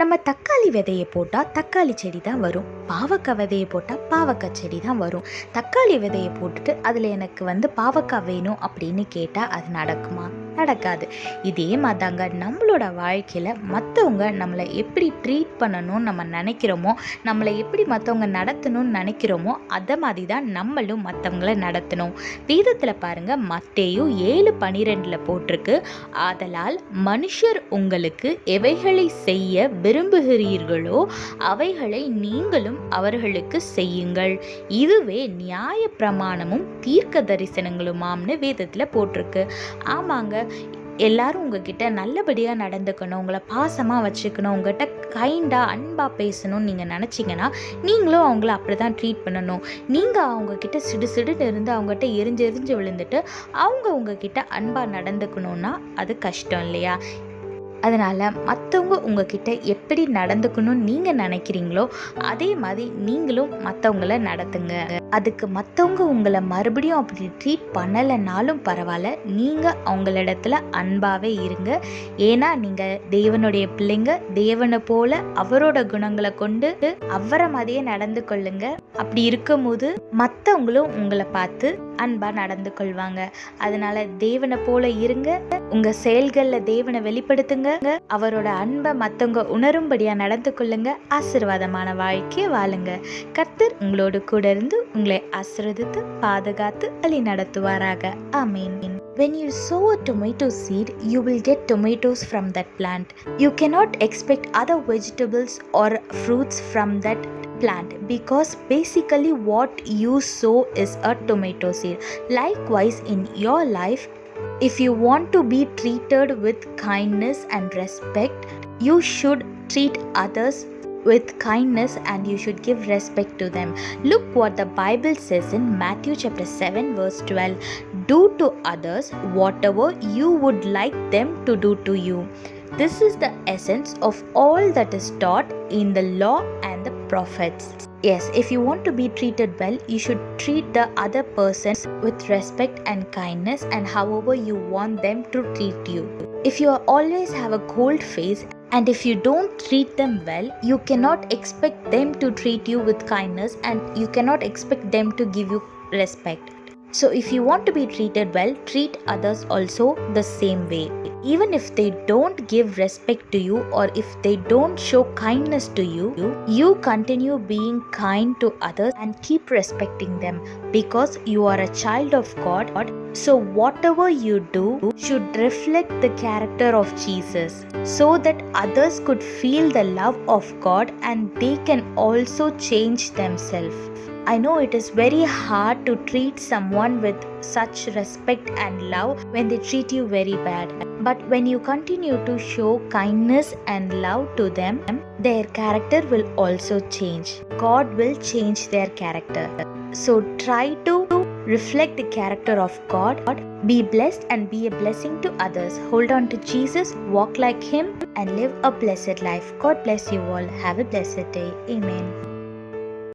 நம்ம தக்காளி விதையை போட்டால் தக்காளி செடி தான் வரும், பாவக்காய் விதையை போட்டால் பாவக்காய் செடி தான் வரும். தக்காளி விதையை போட்டுட்டு அதில் எனக்கு பாவக்காய் வேணும் அப்படின்னு கேட்டால் அது நடக்குமா? நடக்காது. இதே மாதிரிதாங்க நம்மளோட வாழ்க்கையில் மற்றவங்க நம்மளை எப்படி ட்ரீட் பண்ணணும்னு நம்ம நினைக்கிறோமோ, நம்மளை எப்படி மற்றவங்க நடத்தணும்னு நினைக்கிறோமோ, அதை மாதிரி தான் நம்மளும் மற்றவங்கள நடத்தணும். வேதத்தில் பாருங்கள், மத்தேயு 7:12 போட்டிருக்கு, ஆதலால் மனுஷர் உங்களுக்கு எவைகளை செய்ய விரும்புகிறீர்களோ அவைகளை நீங்களும் அவர்களுக்கு செய்யுங்கள், இதுவே நியாய பிரமாணமும் தீர்க்க தரிசனங்களுமாம்னு வேதத்தில் போட்டிருக்கு. ஆமாங்க, எல்லாரும் உங்ககிட்ட நல்லபடியாக நடந்துக்கணும், உங்களை பாசமாக வச்சுக்கணும், உங்ககிட்ட கைண்டாக அன்பாக பேசணும்னு நீங்கள் நினச்சிங்கன்னா நீங்களும் அவங்கள அப்படி தான் ட்ரீட் பண்ணணும். நீங்கள் அவங்கக்கிட்ட சிடுசிடுன்னு இருந்து அவங்ககிட்ட எரிஞ்சு விழுந்துட்டு அவங்க உங்ககிட்ட அன்பாக நடந்துக்கணுன்னா அது கஷ்டம் இல்லையா? அதனால் மற்றவங்க உங்ககிட்ட எப்படி நடந்துக்கணும்னு நீங்கள் நினைக்கிறீங்களோ அதே மாதிரி நீங்களும் மற்றவங்கள நடத்துங்க. அதுக்கு மற்றவங்க உங்களை மறுபடியும் அப்படி ட்ரீட் பண்ணலைனாலும் பரவாயில்ல, நீங்கள் அவங்களிடத்துல அன்பாகவே இருங்க. ஏன்னா நீங்கள் தேவனுடைய பிள்ளைங்க, தேவனை போல அவரோட குணங்களை கொண்டு அவரை மாதிரியே நடந்து கொள்ளுங்க. அப்படி இருக்கும்போது மற்றவங்களும் உங்களை பார்த்து அன்பாக நடந்து கொள்வாங்க. அதனால தேவனை போல இருங்க, உங்கள் செயல்களில் தேவனை வெளிப்படுத்துங்க, அவரோட அன்பை மற்றவங்க உணரும்படியா நடந்து கொள்ளுங்க. ஆசீர்வாதமான வாழ்க்கையை வாழுங்க. கர்த்தர் உங்களோடு கூட இருந்து உங்களை ஆசீர்வதித்து பாதுகாத்து வழி நடத்துவாராக. ஆமீன். When you sow a tomato seed, you will get tomatoes from that plant. You cannot expect other vegetables or fruits from that plant because basically what you sow is a tomato seed. Likewise, in your life, if you want to be treated with kindness and respect, you should treat others with kindness and you should give respect to them. Look what the Bible says in Matthew chapter 7 verse 12. Do to others whatever you would like them to do to you. This is the essence of all that is taught in the law and the prophets. Yes, if you want to be treated well, you should treat the other person with respect and kindness and however you want them to treat you. If you always have a cold face and if you don't treat them well, you cannot expect them to treat you with kindness and you cannot expect them to give you respect. So if you want to be treated well, treat others also the same way. Even if they don't give respect to you or if they don't show kindness to you, you continue being kind to others and keep respecting them because you are a child of God. So whatever you do should reflect the character of Jesus so that others could feel the love of God and they can also change themselves. I know it is very hard to treat someone with such respect and love when they treat you very bad. But when you continue to show kindness and love to them, their character will also change. God will change their character. So try to reflect the character of God. Be blessed and be a blessing to others. Hold on to Jesus, walk like Him and live a blessed life. God bless you all. Have a blessed day. Amen.